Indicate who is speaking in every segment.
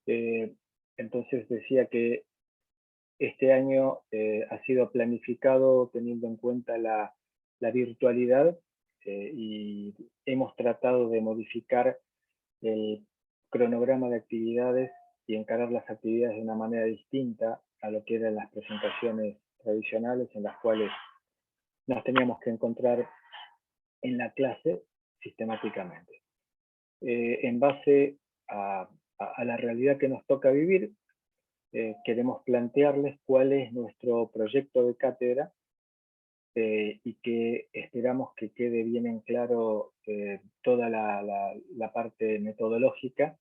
Speaker 1: Entonces decía que este año ha sido planificado teniendo en cuenta la virtualidad y hemos tratado de modificar el cronograma de actividades y encarar las actividades de una manera distinta a lo que eran las presentaciones tradicionales en las cuales nos teníamos que encontrar en la clase sistemáticamente. En base a la realidad que nos toca vivir, queremos plantearles cuál es nuestro proyecto de cátedra y que esperamos que quede bien en claro toda la parte metodológica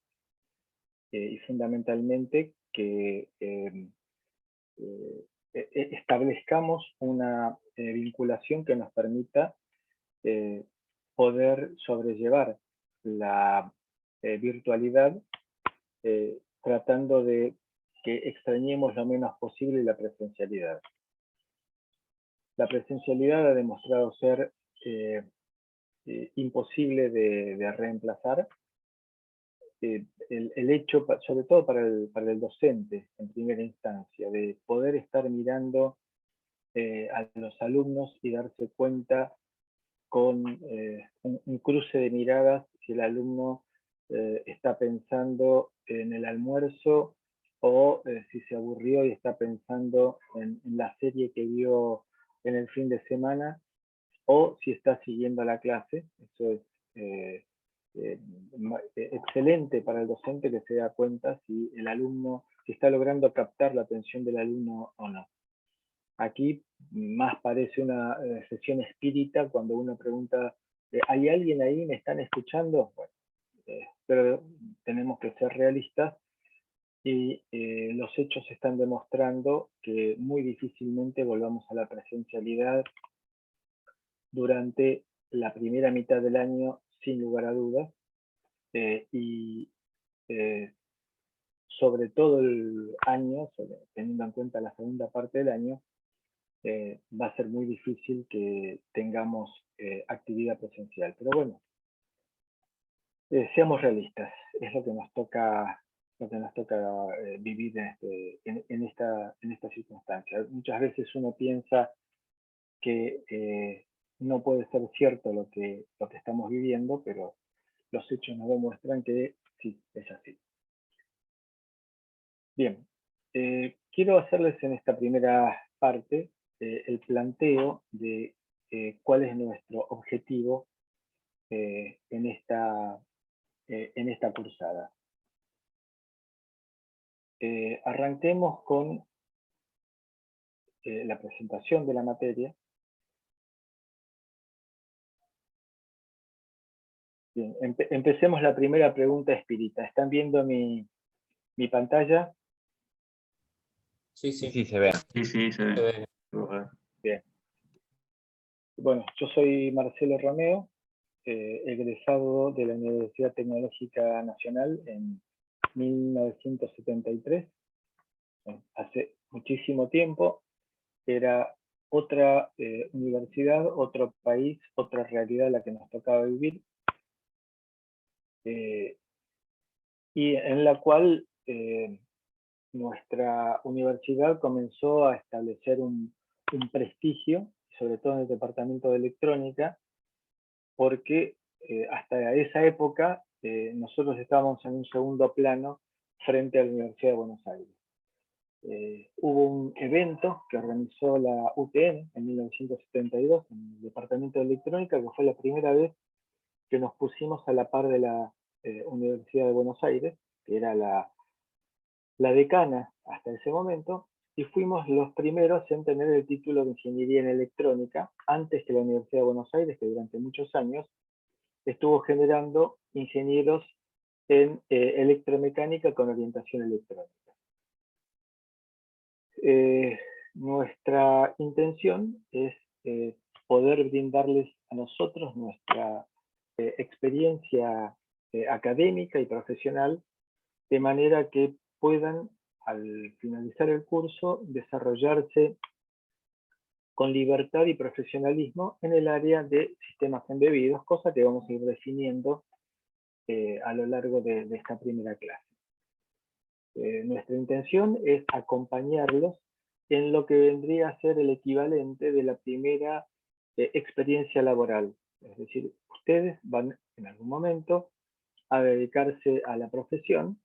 Speaker 1: y fundamentalmente que establezcamos una vinculación que nos permita poder sobrellevar la virtualidad tratando de que extrañemos lo menos posible la presencialidad. La presencialidad ha demostrado ser imposible de reemplazar. El hecho, sobre todo para el docente en primera instancia, de poder estar mirando a los alumnos y darse cuenta con un cruce de miradas si el alumno está pensando en el almuerzo o si se aburrió y está pensando en la serie que vio en el fin de semana, o si está siguiendo la clase. Eso es excelente para el docente, que se da cuenta si el alumno, si está logrando captar la atención del alumno o no. Aquí más parece una sesión espírita cuando uno pregunta, ¿hay alguien ahí? ¿Me están escuchando? Bueno, pero tenemos que ser realistas y los hechos están demostrando que muy difícilmente volvamos a la presencialidad durante la primera mitad del año, sin lugar a dudas, y sobre todo el año, teniendo en cuenta la segunda parte del año, va a ser muy difícil que tengamos actividad presencial. Pero bueno, seamos realistas, es lo que nos toca vivir en esta circunstancia. Muchas veces uno piensa que no puede ser cierto lo que estamos viviendo, pero los hechos nos demuestran que sí, es así. Bien, quiero hacerles en esta primera parte el planteo de cuál es nuestro objetivo en esta cursada. Arranquemos con la presentación de la materia. Bien, empecemos la primera pregunta espírita. ¿Están viendo mi pantalla?
Speaker 2: Sí, sí.
Speaker 3: Sí, se ve.
Speaker 4: Sí, se ve.
Speaker 1: Bien. Bueno, yo soy Marcelo Romeo, egresado de la Universidad Tecnológica Nacional en 1973. Hace muchísimo tiempo. Era otra universidad, otro país, otra realidad la que nos tocaba vivir, y en la cual nuestra universidad comenzó a establecer un prestigio, sobre todo en el departamento de electrónica, porque hasta esa época nosotros estábamos en un segundo plano frente a la Universidad de Buenos Aires. Hubo un evento que organizó la UTN en 1972 en el departamento de electrónica, que fue la primera vez que nos pusimos a la par de la Universidad de Buenos Aires, que era la decana hasta ese momento, y fuimos los primeros en tener el título de Ingeniería en Electrónica, antes que la Universidad de Buenos Aires, que durante muchos años estuvo generando ingenieros en electromecánica con orientación electrónica. Nuestra intención es poder brindarles a nosotros nuestra experiencia académica y profesional, de manera que puedan, al finalizar el curso, desarrollarse con libertad y profesionalismo en el área de sistemas embebidos, cosa que vamos a ir definiendo a lo largo de esta primera clase. Nuestra intención es acompañarlos en lo que vendría a ser el equivalente de la primera experiencia laboral. Es decir, ustedes van en algún momento a dedicarse a la profesión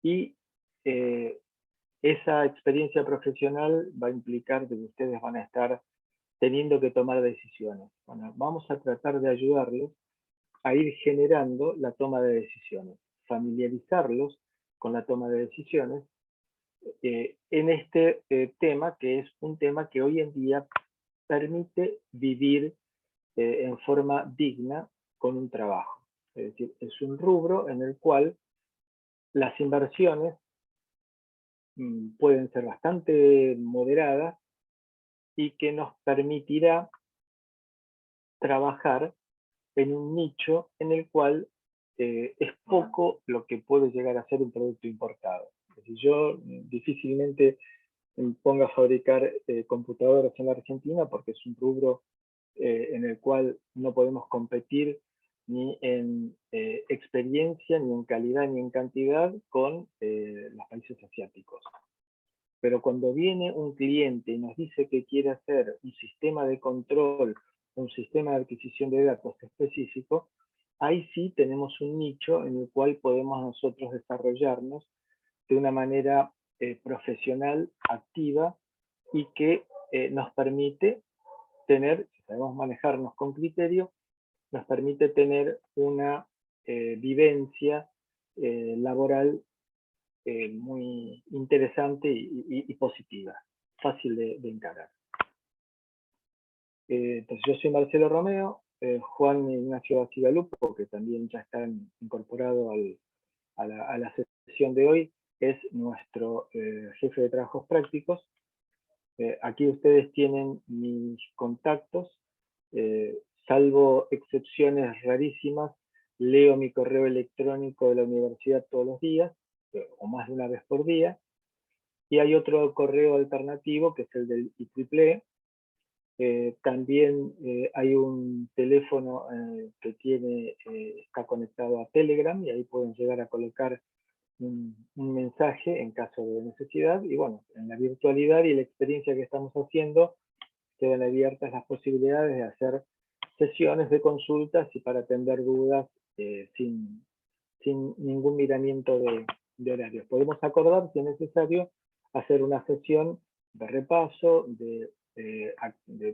Speaker 1: y esa experiencia profesional va a implicar que ustedes van a estar teniendo que tomar decisiones. Bueno, vamos a tratar de ayudarlos a ir generando la toma de decisiones, familiarizarlos con la toma de decisiones en este tema, que es un tema que hoy en día permite vivir en forma digna con un trabajo. Es decir, es un rubro en el cual las inversiones pueden ser bastante moderadas y que nos permitirá trabajar en un nicho en el cual es poco lo que puede llegar a ser un producto importado. Es decir, yo difícilmente me ponga a fabricar computadoras en la Argentina porque es un rubro en el cual no podemos competir ni en experiencia, ni en calidad, ni en cantidad con los países asiáticos. Pero cuando viene un cliente y nos dice que quiere hacer un sistema de control, un sistema de adquisición de datos específico, ahí sí tenemos un nicho en el cual podemos nosotros desarrollarnos de una manera profesional, activa, y que nos permite tener, si sabemos manejarnos con criterio, nos permite tener una vivencia laboral muy interesante y positiva, fácil de encarar. Entonces yo soy Marcelo Romeo, Juan Ignacio Bacigalupo, que también ya está incorporado a la sesión de hoy, es nuestro jefe de trabajos prácticos. Aquí ustedes tienen mis contactos, salvo excepciones rarísimas, leo mi correo electrónico de la universidad todos los días, o más de una vez por día, y hay otro correo alternativo que es el del IEEE. También hay un teléfono que está conectado a Telegram, y ahí pueden llegar a colocar un mensaje en caso de necesidad. Y bueno, en la virtualidad y la experiencia que estamos haciendo, quedan abiertas las posibilidades de hacer sesiones de consultas y para atender dudas sin ningún miramiento de horarios. Podemos acordar, si es necesario, hacer una sesión de repaso,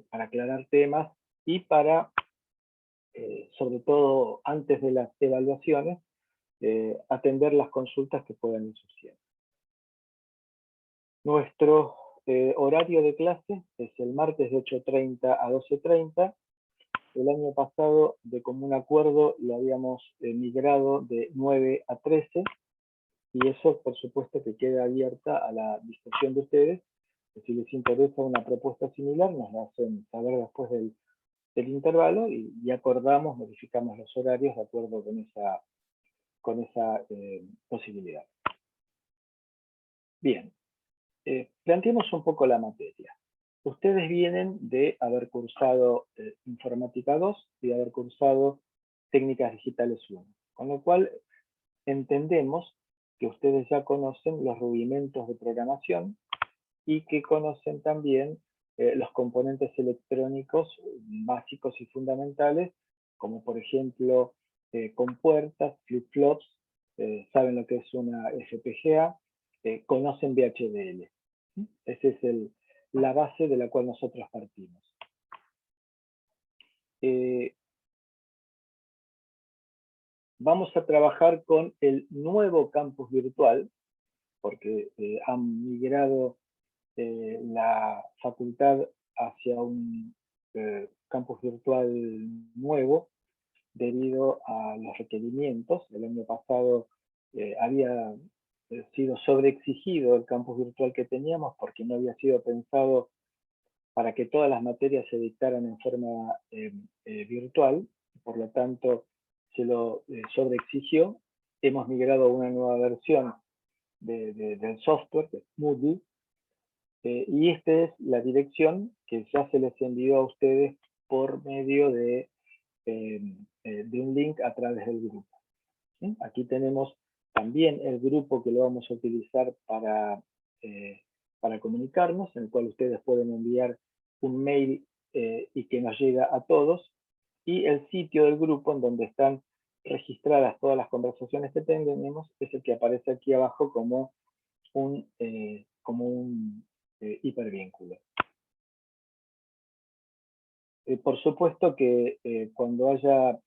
Speaker 1: para aclarar temas y para, sobre todo antes de las evaluaciones, atender las consultas que puedan ir surgiendo. Nuestro horario de clase es el martes de 8:30 a 12:30. El año pasado, de común acuerdo, lo habíamos migrado de 9 a 13, y eso, por supuesto, que queda abierta a la discusión de ustedes. Si les interesa una propuesta similar, nos la hacen saber después del intervalo y acordamos, modificamos los horarios de acuerdo con esa posibilidad. Bien, planteemos un poco la materia. Ustedes vienen de haber cursado Informática 2 y de haber cursado Técnicas Digitales 1, con lo cual entendemos que ustedes ya conocen los rudimentos de programación y que conocen también los componentes electrónicos básicos y fundamentales, como por ejemplo compuertas, flip-flops, saben lo que es una FPGA, conocen VHDL. Esa es la base de la cual nosotros partimos. Vamos a trabajar con el nuevo campus virtual, porque han migrado la facultad hacia un campus virtual nuevo debido a los requerimientos. El año pasado había sido sobreexigido el campus virtual que teníamos porque no había sido pensado para que todas las materias se dictaran en forma virtual, por lo tanto se lo sobreexigió. Hemos migrado a una nueva versión del software, que es Moodle, y esta es la dirección que ya se les envió a ustedes por medio de un link a través del grupo. ¿Sí? Aquí tenemos también el grupo que lo vamos a utilizar para comunicarnos, en el cual ustedes pueden enviar un mail y que nos llega a todos, y el sitio del grupo en donde están registradas todas las conversaciones que tenemos, es el que aparece aquí abajo como un hipervínculo. Por supuesto que cuando haya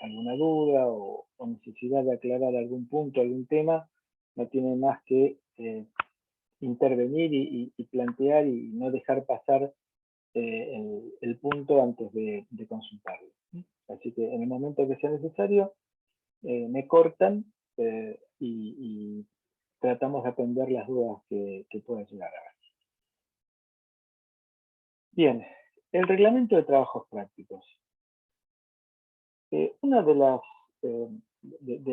Speaker 1: alguna duda o necesidad de aclarar algún punto, algún tema, no tienen más que intervenir y plantear y no dejar pasar el punto antes de consultarlo. Así que en el momento que sea necesario, me cortan y tratamos de atender las dudas que puedan llegar a haber. Bien, el reglamento de trabajos prácticos. Una de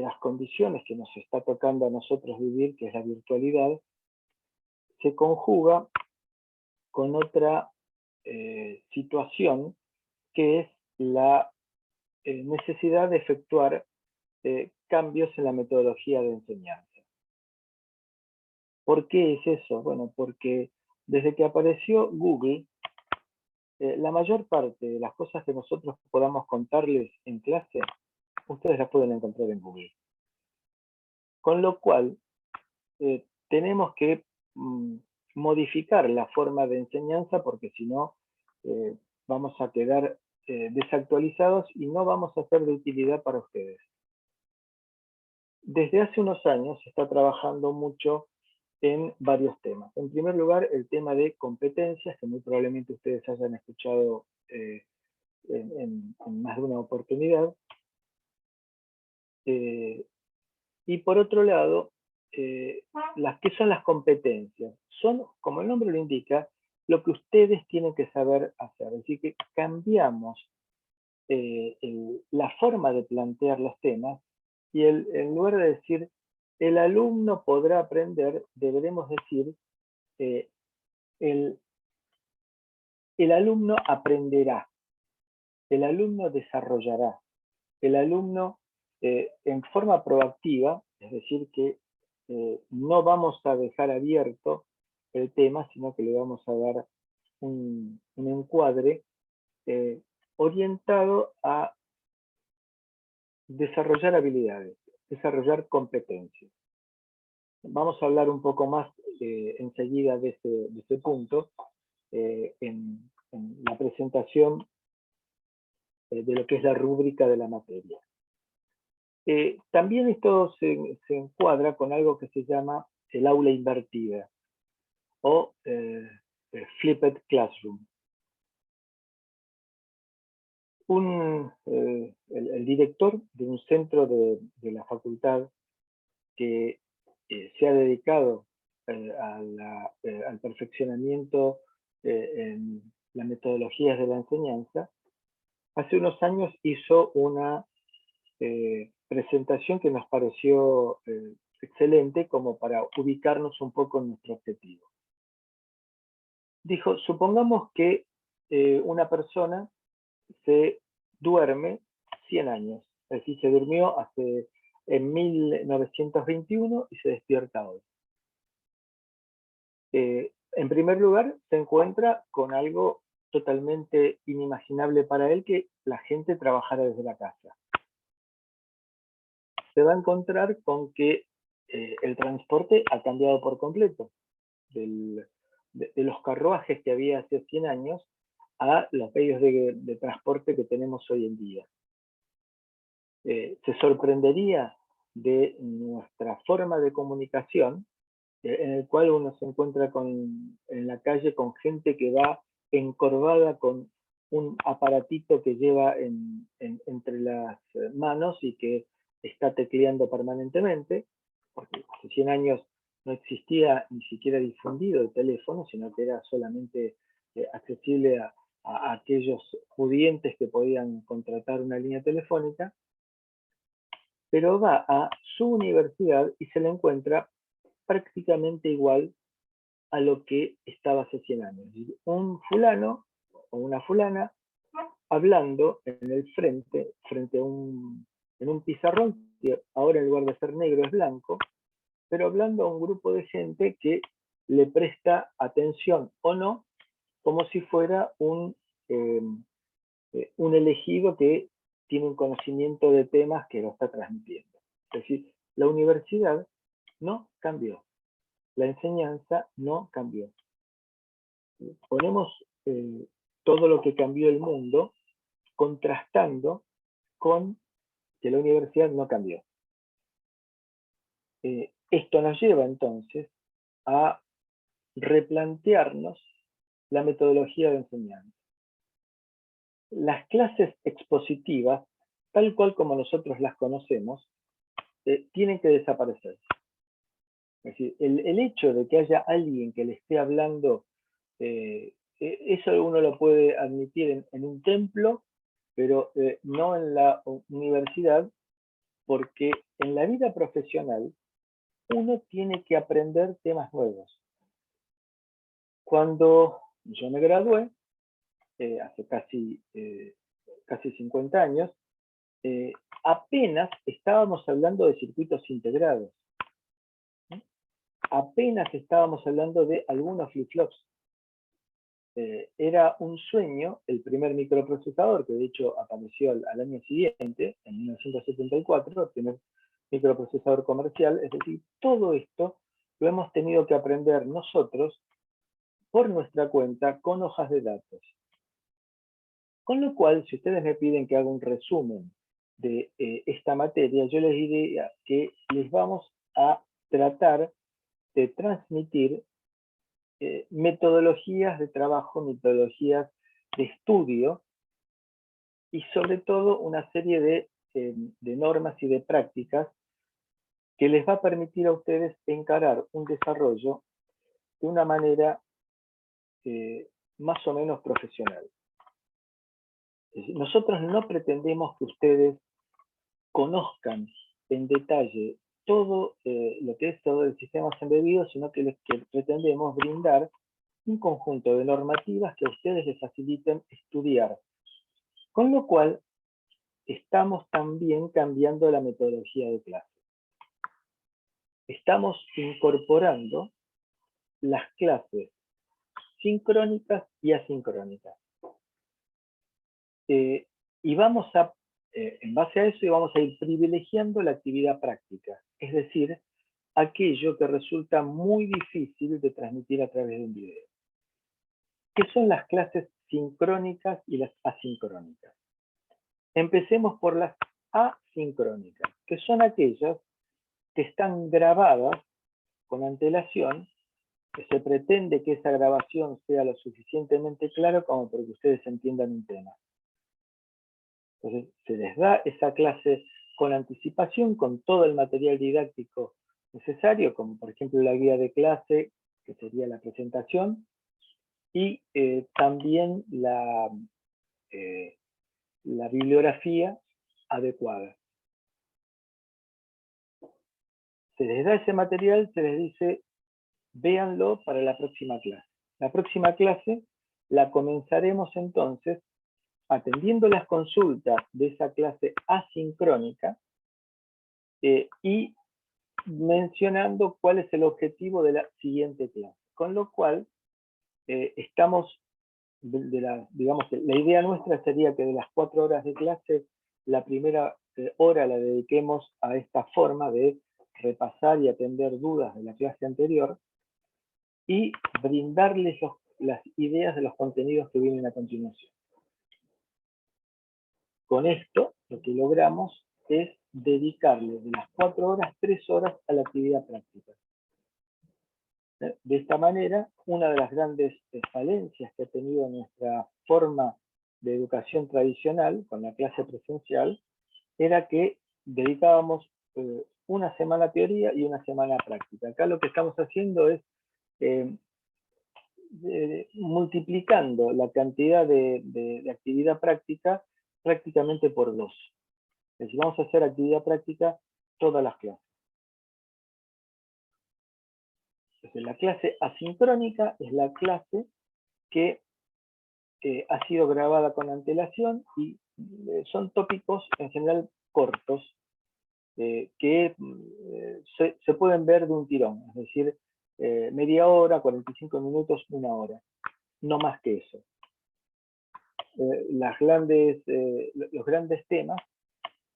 Speaker 1: las condiciones que nos está tocando a nosotros vivir, que es la virtualidad, se conjuga con otra situación, que es la necesidad de efectuar cambios en la metodología de enseñanza. ¿Por qué es eso? Bueno, porque desde que apareció Google, la mayor parte de las cosas que nosotros podamos contarles en clase, ustedes las pueden encontrar en Google. Con lo cual, tenemos que modificar la forma de enseñanza, porque si no, vamos a quedar desactualizados y no vamos a ser de utilidad para ustedes. Desde hace unos años se está trabajando mucho en varios temas. En primer lugar, el tema de competencias, que muy probablemente ustedes hayan escuchado en más de una oportunidad. Y por otro lado, ¿qué son las competencias? Son, como el nombre lo indica, lo que ustedes tienen que saber hacer. Así que cambiamos la forma de plantear los temas y en lugar de decir el alumno podrá aprender, deberemos decir el alumno aprenderá, el alumno desarrollará, el alumno en forma proactiva, es decir, que no vamos a dejar abierto el tema, sino que le vamos a dar un encuadre orientado a desarrollar habilidades, desarrollar competencias. Vamos a hablar un poco más enseguida de este punto en la presentación de lo que es la rúbrica de la materia. También esto se encuadra con algo que se llama el aula invertida o flipped classroom. El director de un centro de la facultad que se ha dedicado al perfeccionamiento en las metodologías de la enseñanza, hace unos años hizo una presentación que nos pareció excelente como para ubicarnos un poco en nuestro objetivo. Dijo, supongamos que una persona se duerme 100 años, es decir, se durmió en 1921 y se despierta hoy. En primer lugar, se encuentra con algo totalmente inimaginable para él, que la gente trabajara desde la casa. Se va a encontrar con que el transporte ha cambiado por completo. De los carruajes que había hace 100 años a los medios de transporte que tenemos hoy en día. Se sorprendería de nuestra forma de comunicación, en el cual uno se encuentra en la calle con gente que va encorvada con un aparatito que lleva entre las manos y que está tecleando permanentemente, porque hace 100 años no existía ni siquiera difundido el teléfono, sino que era solamente accesible a aquellos pudientes que podían contratar una línea telefónica, pero va a su universidad y se le encuentra prácticamente igual a lo que estaba hace 100 años. Un fulano o una fulana hablando en el frente en un pizarrón que ahora en lugar de ser negro es blanco, pero hablando a un grupo de gente que le presta atención o no, como si fuera un elegido que tiene un conocimiento de temas que lo está transmitiendo. Es decir, la universidad no cambió, la enseñanza no cambió. Ponemos todo lo que cambió el mundo contrastando con que la universidad no cambió. Esto nos lleva entonces a replantearnos la metodología de enseñanza. Las clases expositivas, tal cual como nosotros las conocemos, tienen que desaparecer. Es decir, el hecho de que haya alguien que le esté hablando, eso uno lo puede admitir en un templo, pero no en la universidad, porque en la vida profesional uno tiene que aprender temas nuevos. Cuando yo me gradué, hace casi 50 años, apenas estábamos hablando de circuitos integrados. Apenas estábamos hablando de algunos flip-flops. Era un sueño el primer microprocesador, que de hecho apareció al año siguiente, en 1974, el primer microprocesador comercial. Es decir, todo esto lo hemos tenido que aprender nosotros por nuestra cuenta con hojas de datos. Con lo cual, si ustedes me piden que haga un resumen de esta materia, yo les diría que les vamos a tratar de transmitir metodologías de trabajo, metodologías de estudio y sobre todo una serie de normas y de prácticas que les va a permitir a ustedes encarar un desarrollo de una manera más o menos profesional. Nosotros no pretendemos que ustedes conozcan en detalle todo lo que es todo el sistema embebido, sino que pretendemos brindar un conjunto de normativas que a ustedes les faciliten estudiar. Con lo cual, estamos también cambiando la metodología de clase. Estamos incorporando las clases sincrónicas y asincrónicas. Y vamos a, en base a eso, vamos a ir privilegiando la actividad práctica, es decir, aquello que resulta muy difícil de transmitir a través de un video. ¿Qué son las clases sincrónicas y las asincrónicas? Empecemos por las asincrónicas, que son aquellas que están grabadas con antelación, que se pretende que esa grabación sea lo suficientemente clara como para que ustedes entiendan un tema. Entonces, se les da esa clase con anticipación, con todo el material didáctico necesario, como por ejemplo la guía de clase, que sería la presentación, y también la bibliografía adecuada. Se les da ese material, se les dice, véanlo para la próxima clase. La próxima clase la comenzaremos entonces atendiendo las consultas de esa clase asincrónica y mencionando cuál es el objetivo de la siguiente clase. Con lo cual, estamos, digamos que la idea nuestra sería que de las 4 horas de clase, la primera hora la dediquemos a esta forma de repasar y atender dudas de la clase anterior y brindarles las ideas de los contenidos que vienen a continuación. Con esto, lo que logramos es dedicarle de las 4 horas, 3 horas a la actividad práctica. De esta manera, una de las grandes falencias que ha tenido nuestra forma de educación tradicional, con la clase presencial, era que dedicábamos una semana a teoría y una semana a práctica. Acá lo que estamos haciendo es multiplicando la cantidad de actividad práctica prácticamente por 2. Es decir, vamos a hacer actividad práctica todas las clases. Entonces, la clase asincrónica es la clase que ha sido grabada con antelación y son tópicos en general cortos. que se pueden ver de un tirón, es decir, media hora, 45 minutos, una hora, no más que eso. Los grandes temas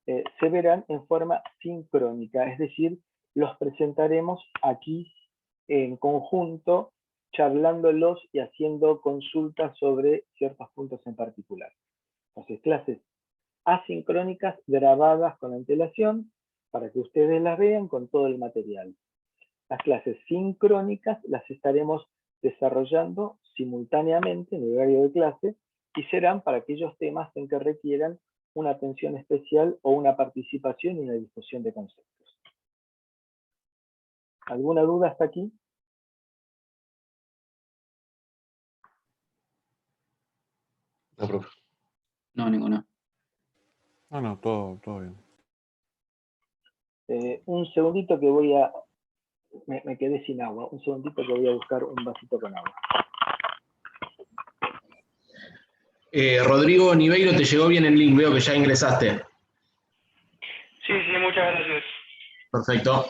Speaker 1: se verán en forma sincrónica, es decir, los presentaremos aquí en conjunto, charlándolos y haciendo consultas sobre ciertos puntos en particular. Entonces, clases asincrónicas grabadas con antelación para que ustedes las vean con todo el material. Las clases sincrónicas las estaremos desarrollando simultáneamente en el horario de clase y serán para aquellos temas en que requieran una atención especial o una participación y una discusión de conceptos. ¿Alguna duda hasta aquí?
Speaker 3: No, profe.
Speaker 2: No, ninguna.
Speaker 4: No, todo bien.
Speaker 1: Un segundito que voy a... Me quedé sin agua. Un segundito que voy a buscar un vasito con agua.
Speaker 3: Rodrigo Niveiro, te llegó bien el link, veo que ya ingresaste.
Speaker 5: Sí, muchas gracias.
Speaker 3: Perfecto.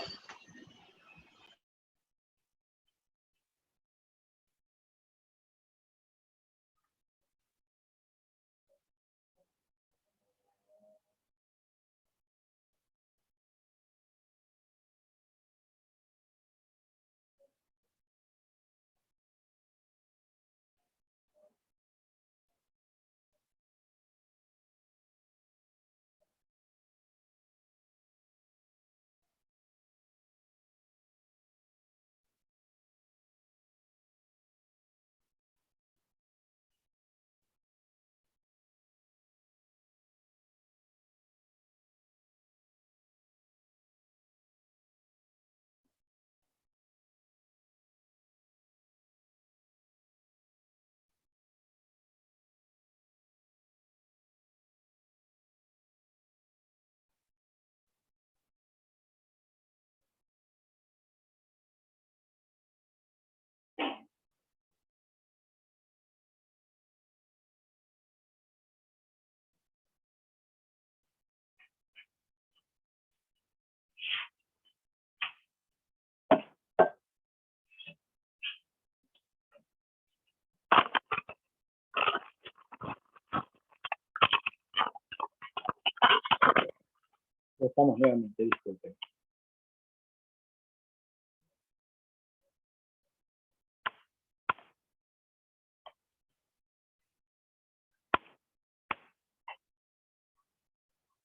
Speaker 1: Estamos nuevamente, disculpen.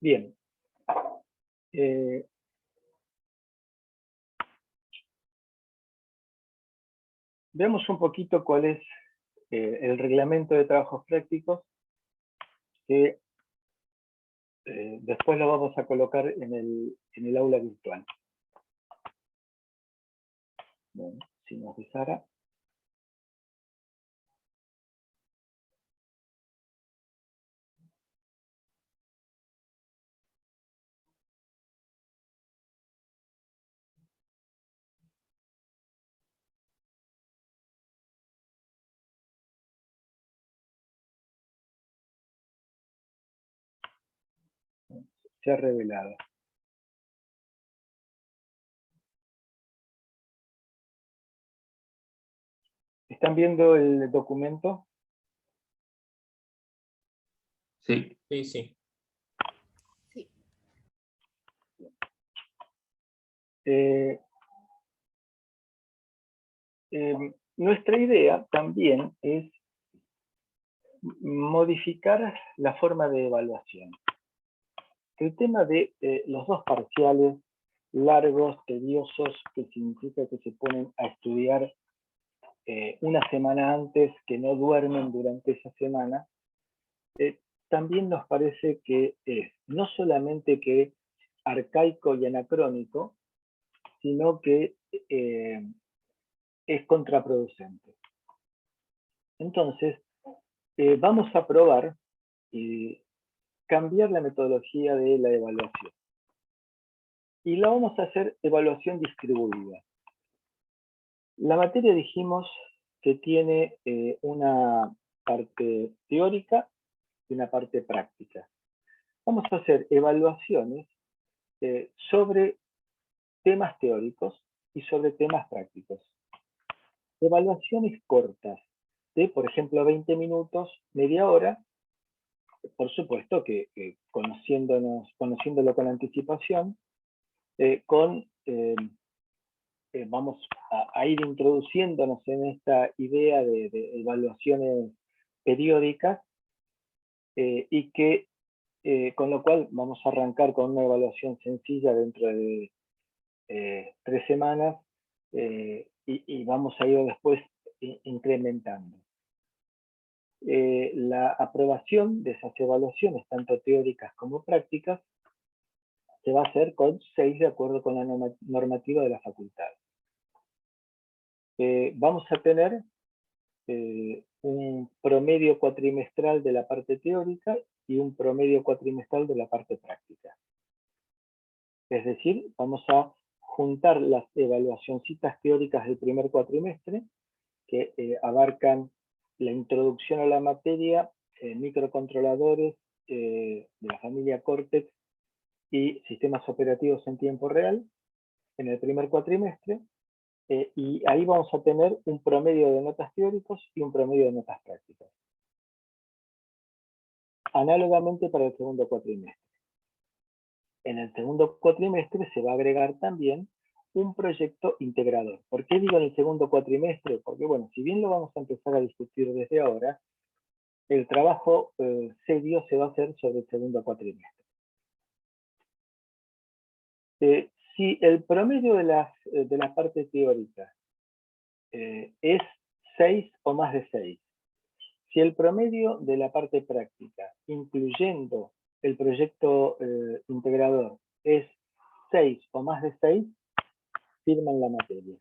Speaker 1: Bien. Veamos un poquito cuál es el reglamento de trabajos prácticos que después lo vamos a colocar en el aula virtual. Bueno, si nos avisara. Se ha revelado. ¿Están viendo el documento?
Speaker 2: Sí.
Speaker 5: Sí.
Speaker 1: Nuestra idea también es modificar la forma de evaluación. El tema de los dos parciales largos, tediosos, que significa que se ponen a estudiar una semana antes, que no duermen durante esa semana, también nos parece que es no solamente que arcaico y anacrónico, sino que es contraproducente. Entonces, vamos a probar y cambiar la metodología de la evaluación. Y la vamos a hacer evaluación distribuida. La materia dijimos que tiene una parte teórica y una parte práctica. Vamos a hacer evaluaciones sobre temas teóricos y sobre temas prácticos. Evaluaciones cortas de, por ejemplo, 20 minutos, media hora, por supuesto que conociéndolo con anticipación, vamos a ir introduciéndonos en esta idea de evaluaciones periódicas y que, con lo cual vamos a arrancar con una evaluación sencilla dentro de 3 semanas y vamos a ir después incrementando. La aprobación de esas evaluaciones, tanto teóricas como prácticas, se va a hacer con 6 de acuerdo con la normativa de la facultad. Vamos a tener un promedio cuatrimestral de la parte teórica y un promedio cuatrimestral de la parte práctica. Es decir, vamos a juntar las evaluacioncitas teóricas del primer cuatrimestre, que abarcan la introducción a la materia, microcontroladores de la familia Cortex y sistemas operativos en tiempo real, en el primer cuatrimestre, y ahí vamos a tener un promedio de notas teóricos y un promedio de notas prácticas. Análogamente para el segundo cuatrimestre. En el segundo cuatrimestre se va a agregar también un proyecto integrador. ¿Por qué digo en el segundo cuatrimestre? Porque, bueno, si bien lo vamos a empezar a discutir desde ahora, el trabajo serio se va a hacer sobre el segundo cuatrimestre. Si el promedio de la parte teórica es 6 o más de 6, si el promedio de la parte práctica, incluyendo el proyecto integrador, es 6 o más de 6, firman la materia.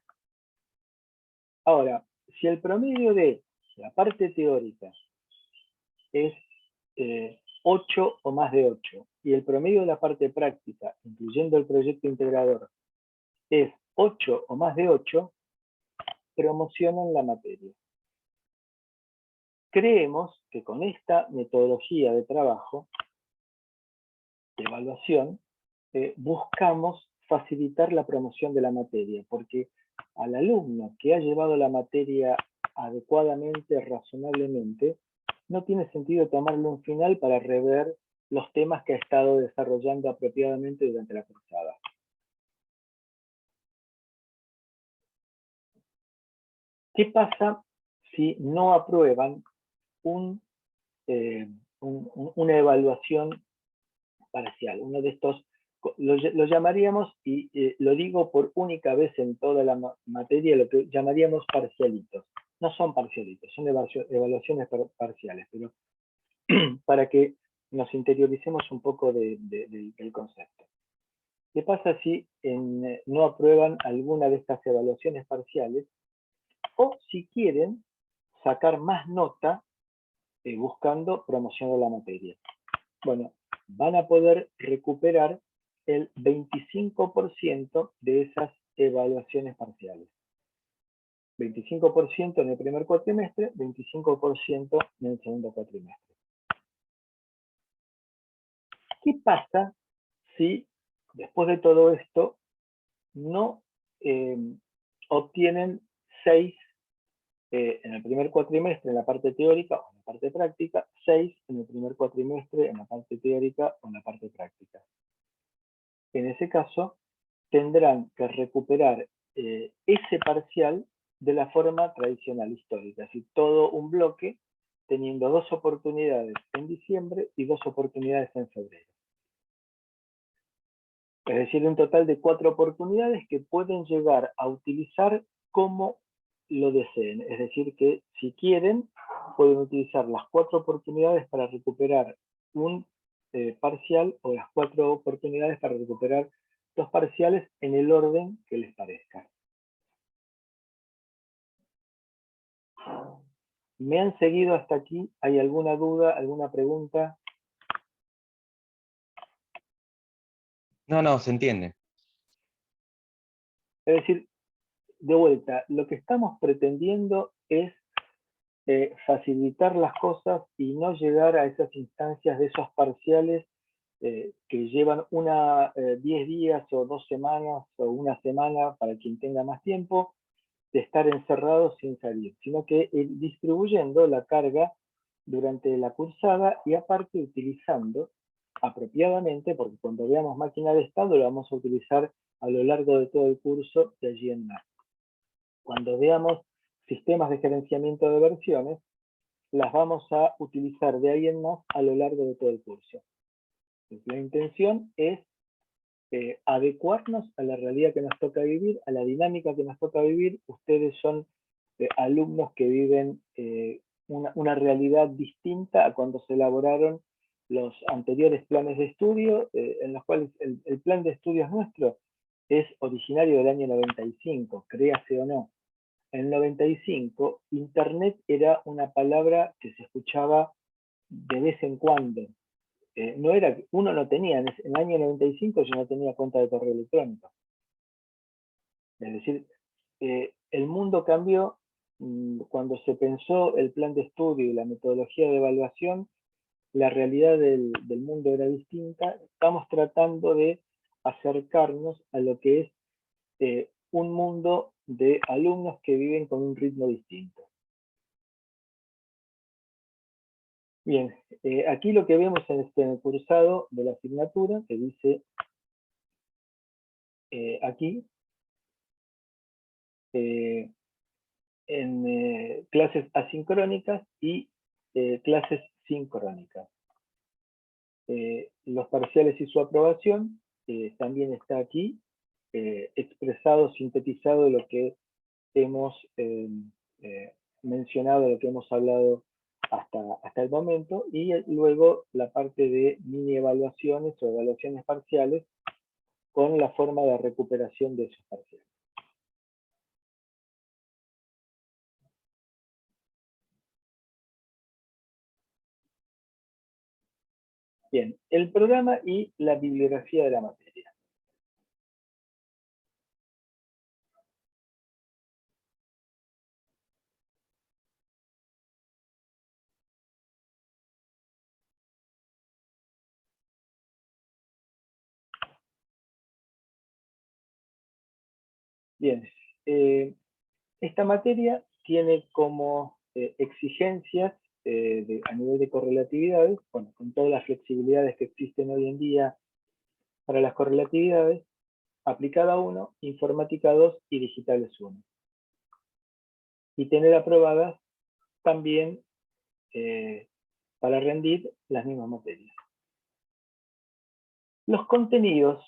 Speaker 1: Ahora, si el promedio de la parte teórica es 8 o más de 8, y el promedio de la parte práctica, incluyendo el proyecto integrador, es 8 o más de 8, promocionan la materia. Creemos que con esta metodología de trabajo, de evaluación, buscamos facilitar la promoción de la materia, porque al alumno que ha llevado la materia adecuadamente, razonablemente, no tiene sentido tomarle un final para rever los temas que ha estado desarrollando apropiadamente durante la cursada. ¿Qué pasa si no aprueban una evaluación parcial? Uno de estos, lo llamaríamos, y lo digo por única vez en toda la materia, lo que llamaríamos parcialitos. No son parcialitos, son evaluaciones parciales, pero para que nos interioricemos un poco del concepto. ¿Qué pasa si no aprueban alguna de estas evaluaciones parciales? O si quieren sacar más nota buscando promoción de la materia. Bueno, van a poder recuperar el 25% de esas evaluaciones parciales. 25% en el primer cuatrimestre, 25% en el segundo cuatrimestre. ¿Qué pasa si después de todo esto no obtienen 6 en el primer cuatrimestre en la parte teórica o en la parte práctica, 6 en el primer cuatrimestre en la parte teórica o en la parte práctica? En ese caso, tendrán que recuperar ese parcial de la forma tradicional histórica, es decir, todo un bloque teniendo 2 oportunidades en diciembre y 2 oportunidades en febrero. Es decir, un total de 4 oportunidades que pueden llegar a utilizar como lo deseen. Es decir, que si quieren, pueden utilizar las 4 oportunidades para recuperar un parcial o las 4 oportunidades para recuperar 2 parciales en el orden que les parezca. ¿Me han seguido hasta aquí? ¿Hay alguna duda, alguna pregunta?
Speaker 6: No, se entiende.
Speaker 1: Es decir, de vuelta, lo que estamos pretendiendo es facilitar las cosas y no llegar a esas instancias de esos parciales que llevan 10 días o 2 semanas o una semana para quien tenga más tiempo de estar encerrados sin salir, sino que distribuyendo la carga durante la cursada y aparte utilizando apropiadamente, porque cuando veamos máquina de estado lo vamos a utilizar a lo largo de todo el curso de allí en más. Cuando veamos sistemas de gerenciamiento de versiones, las vamos a utilizar de ahí en más a lo largo de todo el curso. La intención es adecuarnos a la realidad que nos toca vivir, a la dinámica que nos toca vivir. Ustedes son alumnos que viven una realidad distinta a cuando se elaboraron los anteriores planes de estudio, en los cuales el plan de estudios nuestro es originario del año 95, créase o no. En el 95, Internet era una palabra que se escuchaba de vez en cuando. Uno no tenía, en el año 95 yo no tenía cuenta de correo electrónico. Es decir, el mundo cambió cuando se pensó el plan de estudio y la metodología de evaluación. La realidad del mundo era distinta. Estamos tratando de acercarnos a lo que es un mundo de alumnos que viven con un ritmo distinto. Bien, aquí lo que vemos en el cursado de la asignatura, que dice aquí, en clases asincrónicas y clases sincrónicas. Los parciales y su aprobación también está aquí, expresado, sintetizado lo que hemos mencionado, lo que hemos hablado hasta el momento, y luego la parte de mini evaluaciones o evaluaciones parciales con la forma de recuperación de esos parciales. Bien, el programa y la bibliografía de la materia. Bien, esta materia tiene como exigencias a nivel de correlatividades, bueno, con todas las flexibilidades que existen hoy en día para las correlatividades, aplicada 1, informática 2 y digitales 1. Y tener aprobadas también para rendir las mismas materias. Los contenidos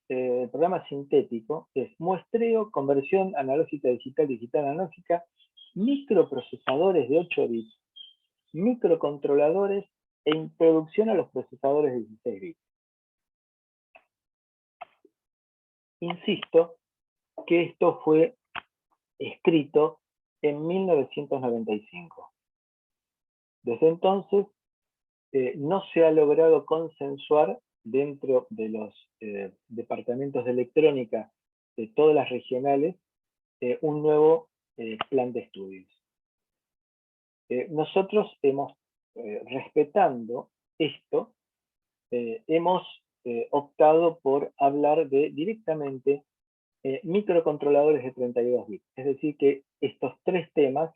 Speaker 1: del programa sintético es muestreo, conversión analógica digital, digital analógica, microprocesadores de 8 bits, microcontroladores e introducción a los procesadores de 16 bits. Insisto que esto fue escrito en 1995. Desde entonces no se ha logrado consensuar dentro de los departamentos de electrónica de todas las regionales un nuevo plan de estudios. Nosotros hemos, respetando esto, hemos optado por hablar de directamente microcontroladores de 32 bits. Es decir, que estos 3 temas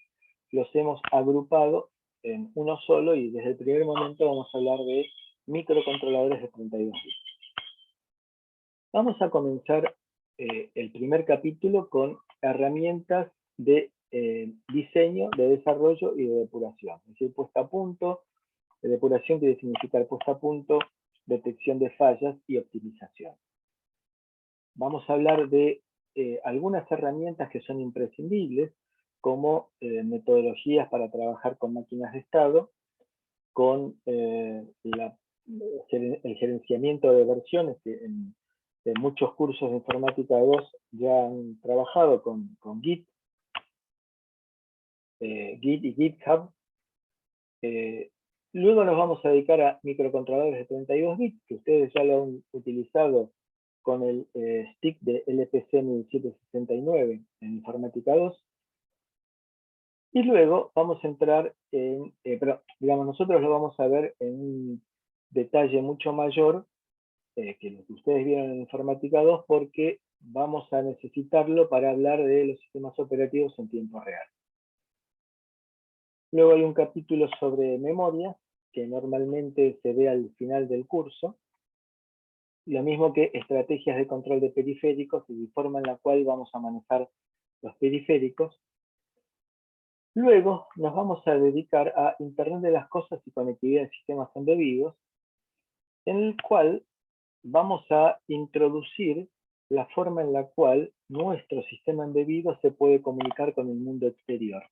Speaker 1: los hemos agrupado en uno solo y desde el primer momento vamos a hablar de microcontroladores de 32 bits. Vamos a comenzar el primer capítulo con herramientas de diseño, de desarrollo y de depuración. Es decir, puesta a punto, de depuración quiere significar puesta a punto, detección de fallas y optimización. Vamos a hablar de algunas herramientas que son imprescindibles, como metodologías para trabajar con máquinas de estado, con el gerenciamiento de versiones, que en muchos cursos de informática 2 ya han trabajado con Git y GitHub. Luego nos vamos a dedicar a microcontroladores de 32 bits, que ustedes ya lo han utilizado con el stick de LPC 1769 en informática 2. Y luego vamos a entrar en, pero digamos, nosotros lo vamos a ver en un detalle mucho mayor que lo que ustedes vieron en Informática 2, porque vamos a necesitarlo para hablar de los sistemas operativos en tiempo real. Luego hay un capítulo sobre memoria, que normalmente se ve al final del curso. Lo mismo que estrategias de control de periféricos y la forma en la cual vamos a manejar los periféricos. Luego nos vamos a dedicar a Internet de las Cosas y conectividad de sistemas embebidos, en el cual vamos a introducir la forma en la cual nuestro sistema embebido se puede comunicar con el mundo exterior.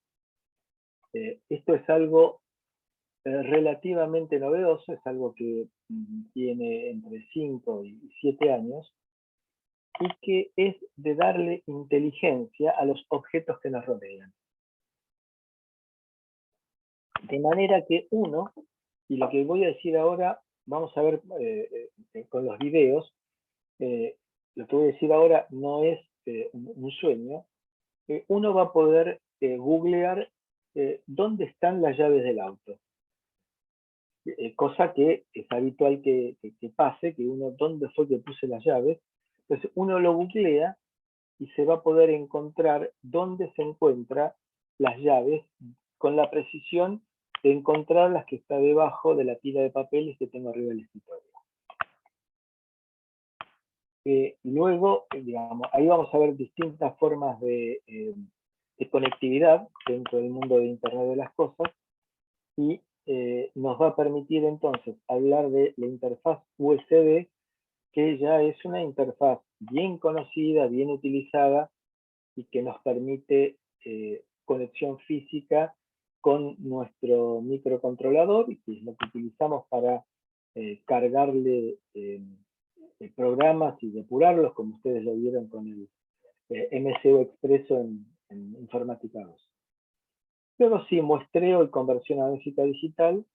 Speaker 1: Esto es algo relativamente novedoso, es algo que tiene entre 5 y 7 años, y que es de darle inteligencia a los objetos que nos rodean. De manera que uno, y lo que voy a decir ahora, vamos a ver con los videos, lo que voy a decir ahora no es un sueño, uno va a poder googlear dónde están las llaves del auto. Cosa que es habitual que pase, que uno, ¿dónde fue que puse las llaves? Entonces uno lo googlea y se va a poder encontrar dónde se encuentran las llaves con la precisión de encontrar las que está debajo de la pila de papeles que tengo arriba del escritorio. Luego, digamos, ahí vamos a ver distintas formas de conectividad dentro del mundo de Internet de las Cosas, y nos va a permitir entonces hablar de la interfaz USB, que ya es una interfaz bien conocida, bien utilizada, y que nos permite conexión física con nuestro microcontrolador, y que es lo que utilizamos para cargarle programas y depurarlos, como ustedes lo vieron con el MCU Expreso en Informática 2. Luego sí, muestreo y conversión analógica digital.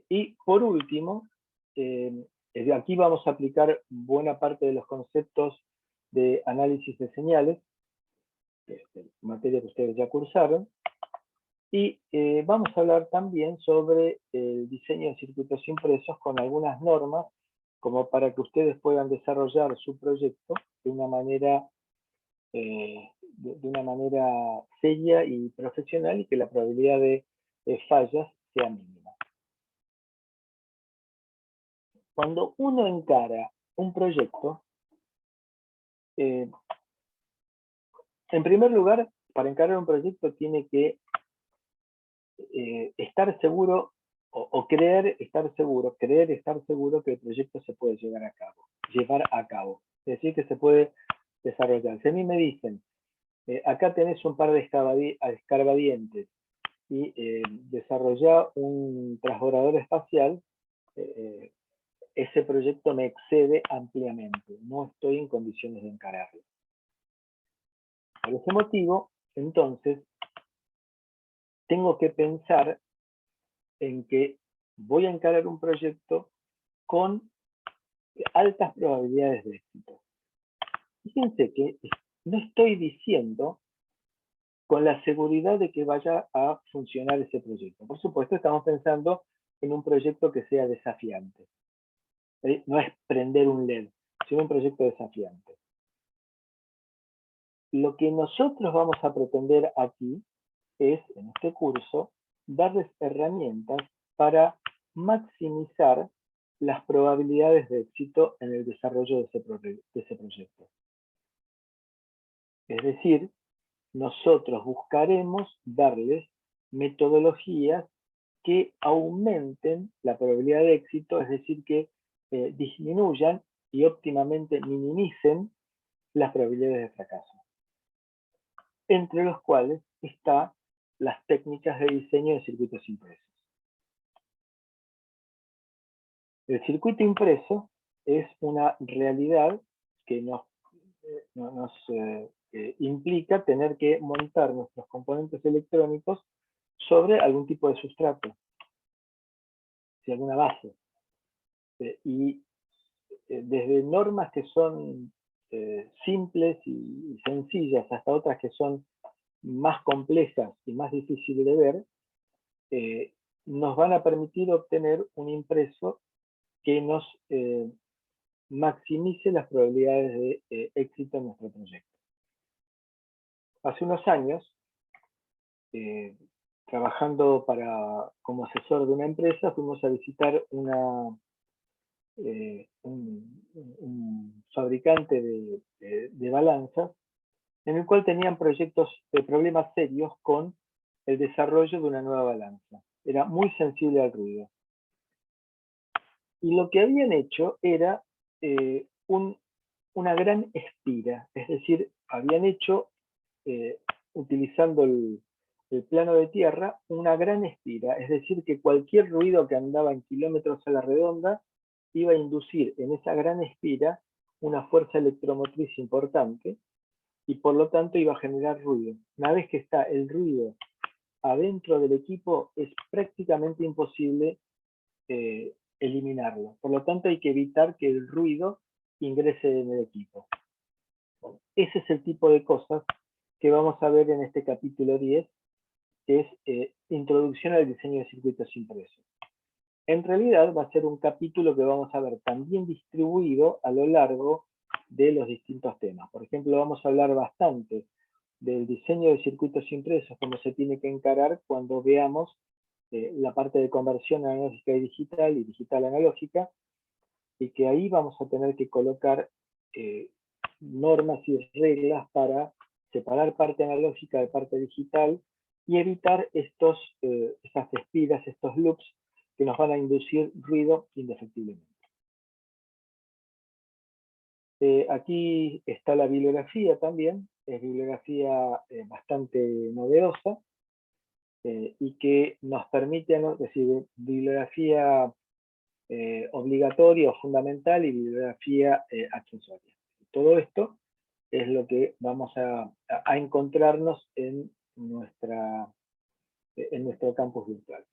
Speaker 1: Y por último, aquí vamos a aplicar buena parte de los conceptos de análisis de señales, materia que ustedes ya cursaron. Y vamos a hablar también sobre el diseño de circuitos impresos con algunas normas, como para que ustedes puedan desarrollar su proyecto de una manera seria y profesional, y que la probabilidad de fallas sea mínima. Cuando uno encara un proyecto, en primer lugar, para encarar un proyecto tiene que estar seguro o creer estar seguro que el proyecto se puede llevar a cabo. Es decir, que se puede desarrollar. Si a mí me dicen, acá tenés un par de escarbadientes y desarrollar un transbordador espacial, ese proyecto me excede ampliamente. No estoy en condiciones de encararlo. Por ese motivo, entonces, tengo que pensar en que voy a encarar un proyecto con altas probabilidades de éxito. Fíjense que no estoy diciendo con la seguridad de que vaya a funcionar ese proyecto. Por supuesto, estamos pensando en un proyecto que sea desafiante. No es prender un LED, sino un proyecto desafiante. Lo que nosotros vamos a pretender aquí es, en este curso, darles herramientas para maximizar las probabilidades de éxito en el desarrollo de ese proyecto. Es decir, nosotros buscaremos darles metodologías que aumenten la probabilidad de éxito, es decir, que disminuyan y óptimamente minimicen las probabilidades de fracaso, entre los cuales están las técnicas de diseño de circuitos impresos. El circuito impreso es una realidad que nos implica tener que montar nuestros componentes electrónicos sobre algún tipo de sustrato, alguna base. Y desde normas que son simples y sencillas hasta otras que son más complejas y más difíciles de ver, nos van a permitir obtener un impreso que nos maximice las probabilidades de éxito en nuestro proyecto. Hace unos años, trabajando como asesor de una empresa, fuimos a visitar un fabricante de balanzas, en el cual tenían problemas serios con el desarrollo de una nueva balanza. Era muy sensible al ruido. Y lo que habían hecho era una gran espira, es decir, habían hecho, utilizando el plano de tierra, una gran espira, es decir, que cualquier ruido que andaba en kilómetros a la redonda iba a inducir en esa gran espira una fuerza electromotriz importante y por lo tanto iba a generar ruido. Una vez que está el ruido adentro del equipo, es prácticamente imposible eliminarlo. Por lo tanto, hay que evitar que el ruido ingrese en el equipo. Ese es el tipo de cosas que vamos a ver en este capítulo 10, que es Introducción al diseño de circuitos impresos. En realidad va a ser un capítulo que vamos a ver también distribuido a lo largo de los distintos temas. Por ejemplo, vamos a hablar bastante del diseño de circuitos impresos, cómo se tiene que encarar cuando veamos la parte de conversión analógica y digital analógica, y que ahí vamos a tener que colocar normas y reglas para separar parte analógica de parte digital y evitar esas espiras, estos loops que nos van a inducir ruido indefectiblemente. Aquí está la bibliografía también, es bibliografía bastante novedosa y que nos permite, ¿no? Es decir, bibliografía obligatoria o fundamental y bibliografía accesoria. Todo esto es lo que vamos a encontrarnos en nuestro campus virtual.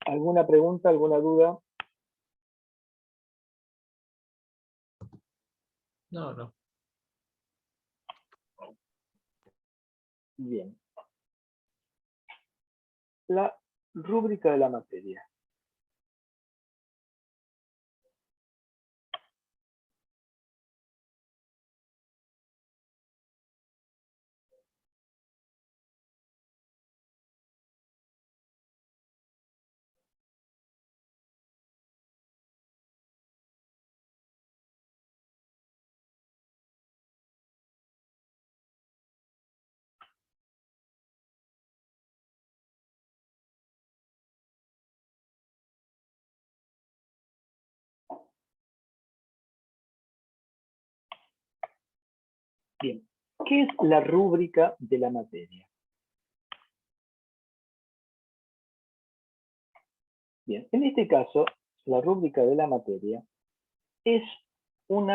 Speaker 1: ¿Alguna pregunta, alguna duda?
Speaker 3: No.
Speaker 1: Bien. La rúbrica de la materia. Bien, ¿qué es la rúbrica de la materia? Bien, en este caso, la rúbrica de la materia es un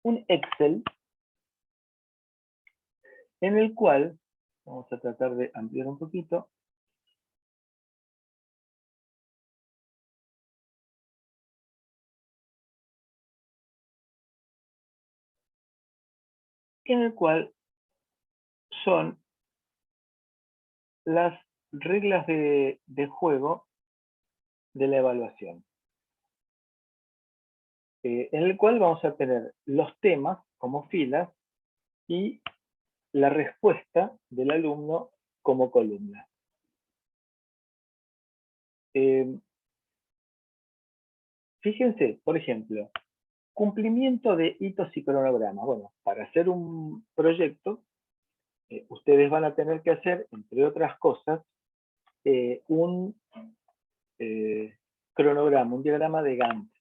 Speaker 1: Excel en el cual, vamos a tratar de ampliar un poquito, en el cual son las reglas de juego de la evaluación. En el cual vamos a tener los temas como filas y la respuesta del alumno como columna. Fíjense, por ejemplo, cumplimiento de hitos y cronogramas. Bueno, para hacer un proyecto, ustedes van a tener que hacer, entre otras cosas, un cronograma, un diagrama de Gantt.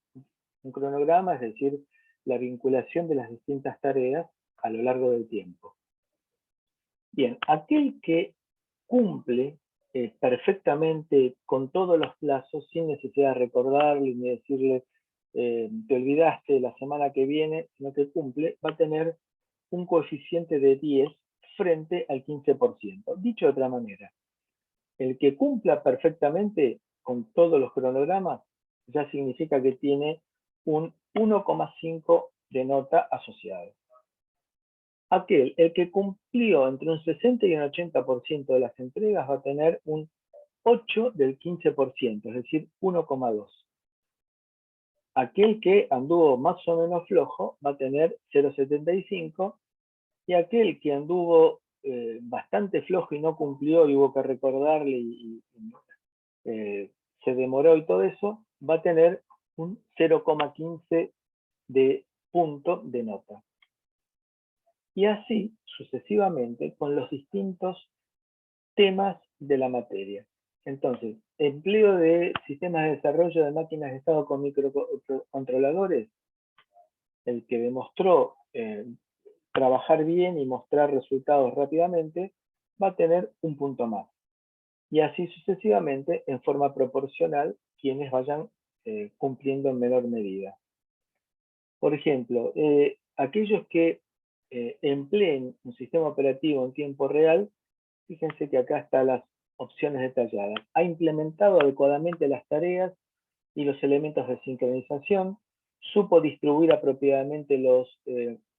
Speaker 1: Un cronograma, es decir, la vinculación de las distintas tareas a lo largo del tiempo. Bien, aquel que cumple perfectamente con todos los plazos, sin necesidad de recordarle ni decirle te olvidaste la semana que viene, sino que cumple, va a tener un coeficiente de 10 frente al 15%. Dicho de otra manera, el que cumpla perfectamente con todos los cronogramas ya significa que tiene un 1,5 de nota asociado. el que cumplió entre un 60 y un 80% de las entregas va a tener un 8 del 15%, es decir, 1,2. Aquel que anduvo más o menos flojo va a tener 0,75, y aquel que anduvo bastante flojo y no cumplió y hubo que recordarle y se demoró y todo eso, va a tener un 0,15 de punto de nota. Y así sucesivamente con los distintos temas de la materia. Entonces, empleo de sistemas de desarrollo de máquinas de estado con microcontroladores, el que demostró trabajar bien y mostrar resultados rápidamente, va a tener un punto más. Y así sucesivamente, en forma proporcional, quienes vayan cumpliendo en menor medida. Por ejemplo, aquellos que empleen un sistema operativo en tiempo real, fíjense que acá están las opciones detalladas. Ha implementado adecuadamente las tareas y los elementos de sincronización, supo distribuir apropiadamente los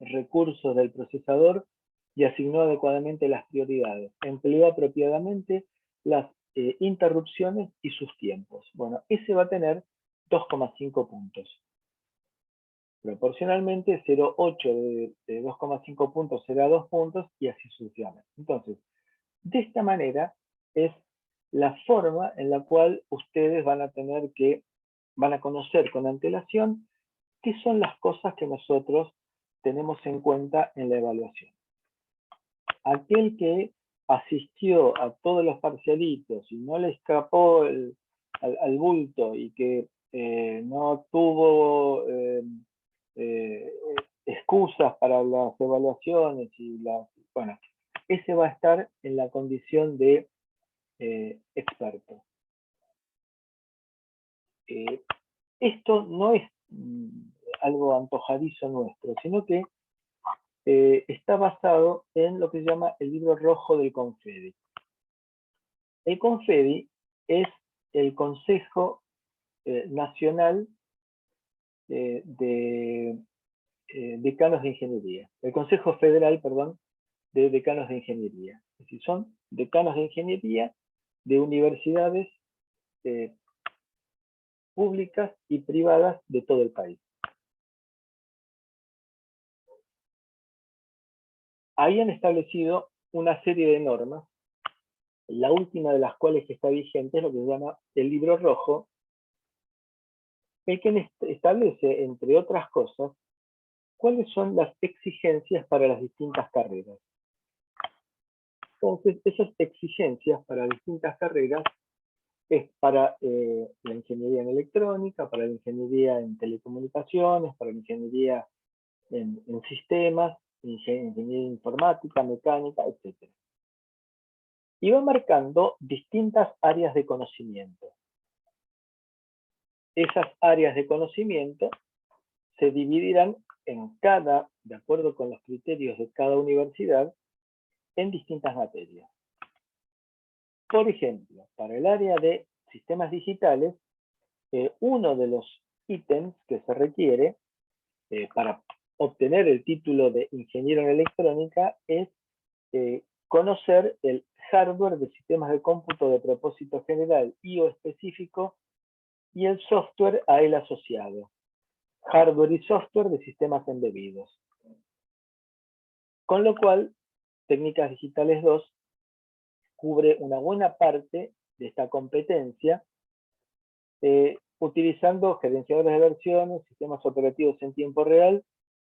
Speaker 1: recursos del procesador y asignó adecuadamente las prioridades. Empleó apropiadamente las interrupciones y sus tiempos. Bueno, ese va a tener 2,5 puntos. Proporcionalmente, 0,8 de 2,5 puntos será 2 puntos y así sucesivamente. Entonces, de esta manera es la forma en la cual ustedes van a conocer con antelación qué son las cosas que nosotros tenemos en cuenta en la evaluación. Aquel que asistió a todos los parcialitos y no le escapó al bulto y que no tuvo excusas para las evaluaciones bueno, ese va a estar en la condición de experto. Esto no es algo antojadizo nuestro, sino que está basado en lo que se llama el libro rojo del CONFEDI. El CONFEDI es el Consejo Nacional de Decanos de Ingeniería. El Consejo Federal, perdón, de Decanos de Ingeniería. Es decir, son decanos de ingeniería de universidades públicas y privadas de todo el país. Ahí han establecido una serie de normas, la última de las cuales que está vigente es lo que se llama el libro rojo, el que establece, entre otras cosas, cuáles son las exigencias para las distintas carreras. Entonces, esas exigencias para distintas carreras es para la ingeniería en electrónica, para la ingeniería en telecomunicaciones, para la ingeniería en sistemas, ingeniería informática, mecánica, etc. Y va marcando distintas áreas de conocimiento. Esas áreas de conocimiento se dividirán de acuerdo con los criterios de cada universidad, en distintas materias. Por ejemplo, para el área de sistemas digitales, uno de los ítems que se requiere para obtener el título de ingeniero en electrónica es conocer el hardware de sistemas de cómputo de propósito general y o específico y el software a él asociado. Hardware y software de sistemas embebidos. Con lo cual, Técnicas Digitales 2 cubre una buena parte de esta competencia utilizando gerenciadores de versiones, sistemas operativos en tiempo real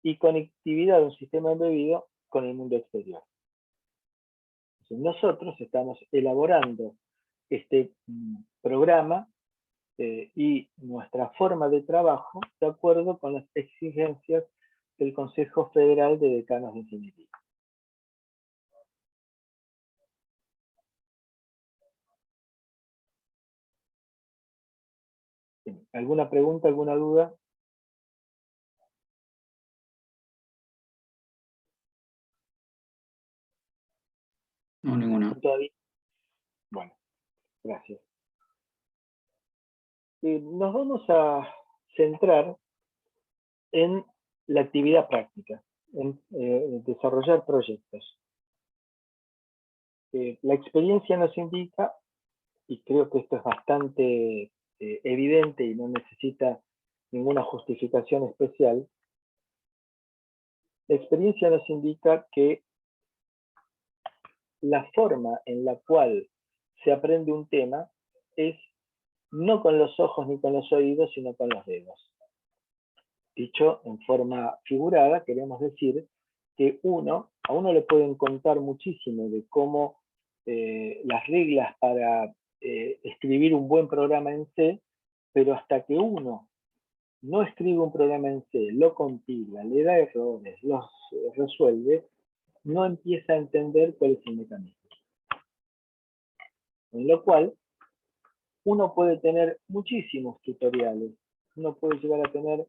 Speaker 1: y conectividad de un sistema embebido con el mundo exterior. Entonces, nosotros estamos elaborando este programa y nuestra forma de trabajo de acuerdo con las exigencias del Consejo Federal de Decanos de Ingeniería. ¿Alguna pregunta, alguna duda?
Speaker 2: No, ninguna.
Speaker 1: ¿Todavía? Bueno, gracias. Nos vamos a centrar en la actividad práctica. desarrollar proyectos. La experiencia nos indica, y creo que esto es bastante evidente y no necesita ninguna justificación especial, la experiencia nos indica que la forma en la cual se aprende un tema es no con los ojos ni con los oídos, sino con los dedos. Dicho en forma figurada, queremos decir que a uno le pueden contar muchísimo de cómo las reglas para escribir un buen programa en C, pero hasta que uno no escribe un programa en C, lo compila, le da errores, los resuelve, no empieza a entender cuál es el mecanismo. Con lo cual, uno puede tener muchísimos tutoriales, uno puede llegar a tener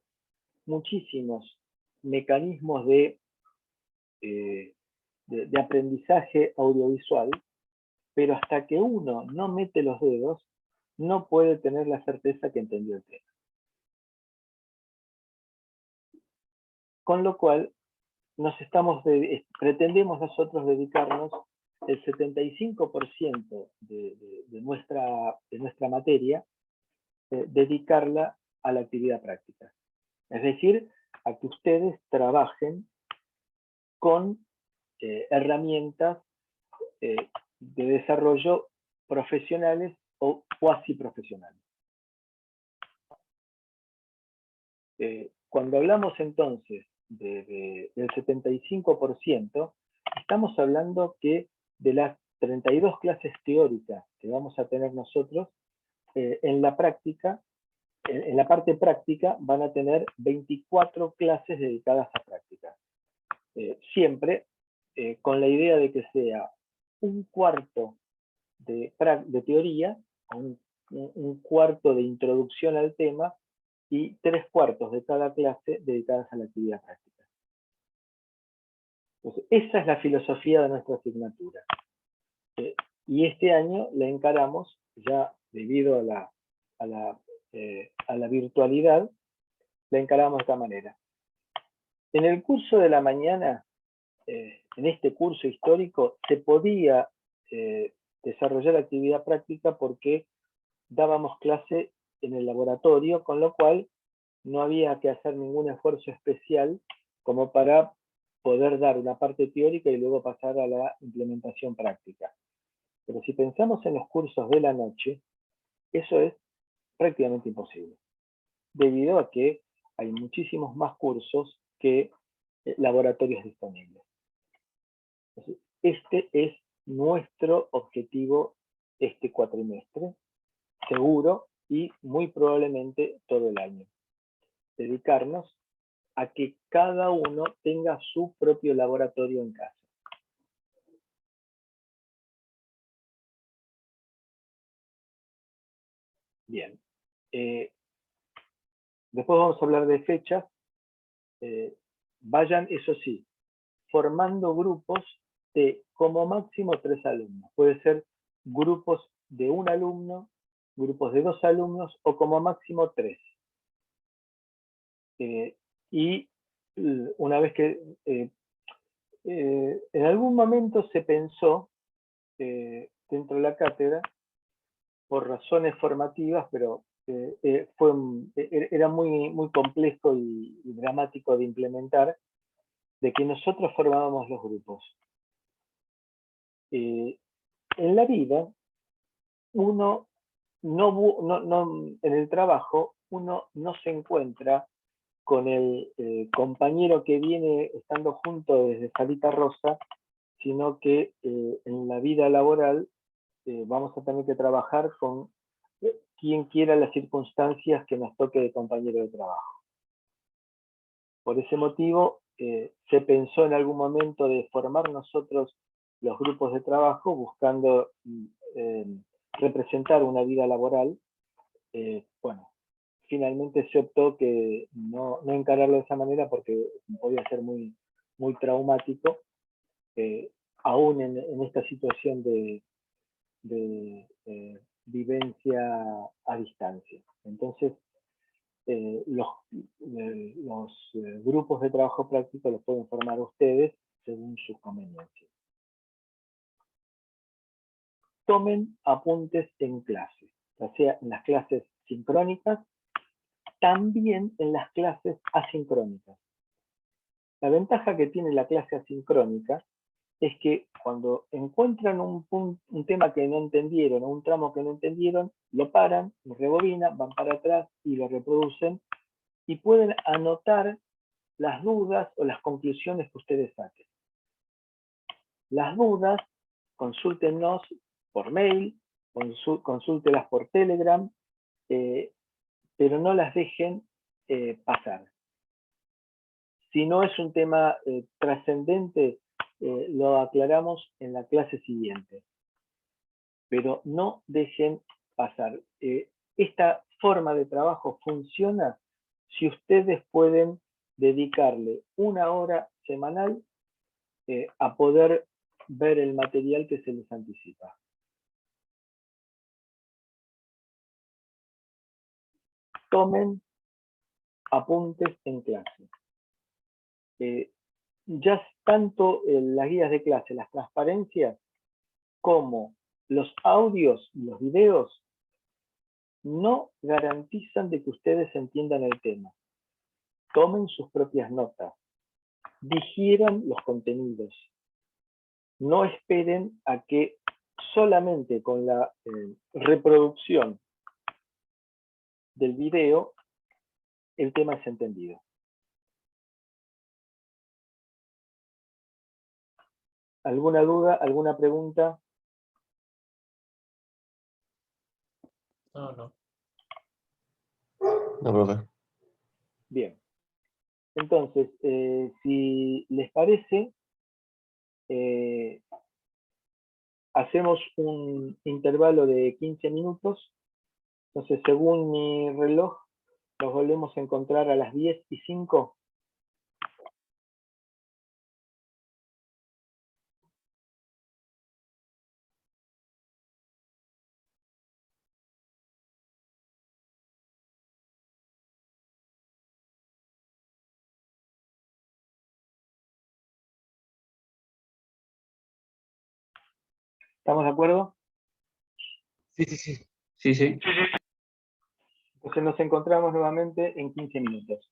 Speaker 1: muchísimos mecanismos de aprendizaje audiovisual, pero hasta que uno no mete los dedos, no puede tener la certeza que entendió el tema. Con lo cual, pretendemos nosotros dedicarnos el 75% de nuestra materia, dedicarla a la actividad práctica. Es decir, a que ustedes trabajen con herramientas de desarrollo profesionales o cuasi profesionales. Cuando hablamos entonces del 75%, estamos hablando que de las 32 clases teóricas que vamos a tener nosotros, en la práctica, en la parte práctica van a tener 24 clases dedicadas a práctica. Siempre con la idea de que sea un cuarto de teoría, un cuarto de introducción al tema y 3/4 de cada clase dedicadas a la actividad práctica. Entonces, esa es la filosofía de nuestra asignatura. Y este año la encaramos, ya debido a la virtualidad, la encaramos de esta manera. En el curso de la mañana, en este curso histórico, se podía desarrollar actividad práctica porque dábamos clase en el laboratorio, con lo cual no había que hacer ningún esfuerzo especial como para poder dar una parte teórica y luego pasar a la implementación práctica. Pero si pensamos en los cursos de la noche, eso es prácticamente imposible, debido a que hay muchísimos más cursos que laboratorios disponibles. Entonces, este es nuestro objetivo este cuatrimestre, seguro y muy probablemente todo el año. Dedicarnos a que cada uno tenga su propio laboratorio en casa. Bien. Después vamos a hablar de fechas. Vayan, eso sí, formando grupos de como máximo 3 alumnos. Puede ser grupos de 1 alumno, grupos de 2 alumnos o como máximo 3. Y una vez que en algún momento se pensó dentro de la cátedra, por razones formativas, pero era muy complejo y dramático de implementar, de que nosotros formábamos los grupos. En la vida, uno en el trabajo, uno no se encuentra con el compañero que viene estando junto desde Salita Rosa, sino que en la vida laboral vamos a tener que trabajar con quien quiera las circunstancias que nos toque de compañero de trabajo. Por ese motivo, se pensó en algún momento de formar nosotros los grupos de trabajo buscando representar una vida laboral. Bueno, finalmente se optó que no encararlo de esa manera porque podía ser muy traumático, aún en esta situación de vivencia a distancia. Entonces, los grupos de trabajo práctico los pueden formar ustedes según sus conveniencias. Tomen apuntes en clase, ya sea en las clases sincrónicas, también en las clases asincrónicas. La ventaja que tiene la clase asincrónica es que cuando encuentran un tema que no entendieron o un tramo que no entendieron, lo paran, lo rebobinan, van para atrás y lo reproducen y pueden anotar las dudas o las conclusiones que ustedes saquen. Las dudas, consúltenos por mail, consúltelas por Telegram, pero no las dejen pasar. Si no es un tema trascendente, lo aclaramos en la clase siguiente. Pero no dejen pasar. Esta forma de trabajo funciona si ustedes pueden dedicarle 1 hora semanal a poder ver el material que se les anticipa. Tomen apuntes en clase. Ya tanto las guías de clase, las transparencias, como los audios y los videos no garantizan de que ustedes entiendan el tema. Tomen sus propias notas, digieran los contenidos. No esperen a que solamente con la reproducción del video el tema es entendido. ¿Alguna duda, alguna pregunta?
Speaker 3: No, profe.
Speaker 1: Bien. Entonces, si les parece, hacemos un intervalo de 15 minutos. Entonces, según mi reloj, nos volvemos a encontrar a las 10:05. ¿Estamos de acuerdo?
Speaker 6: Sí, sí, sí.
Speaker 2: Sí, sí.
Speaker 1: Entonces nos encontramos nuevamente en 15 minutos.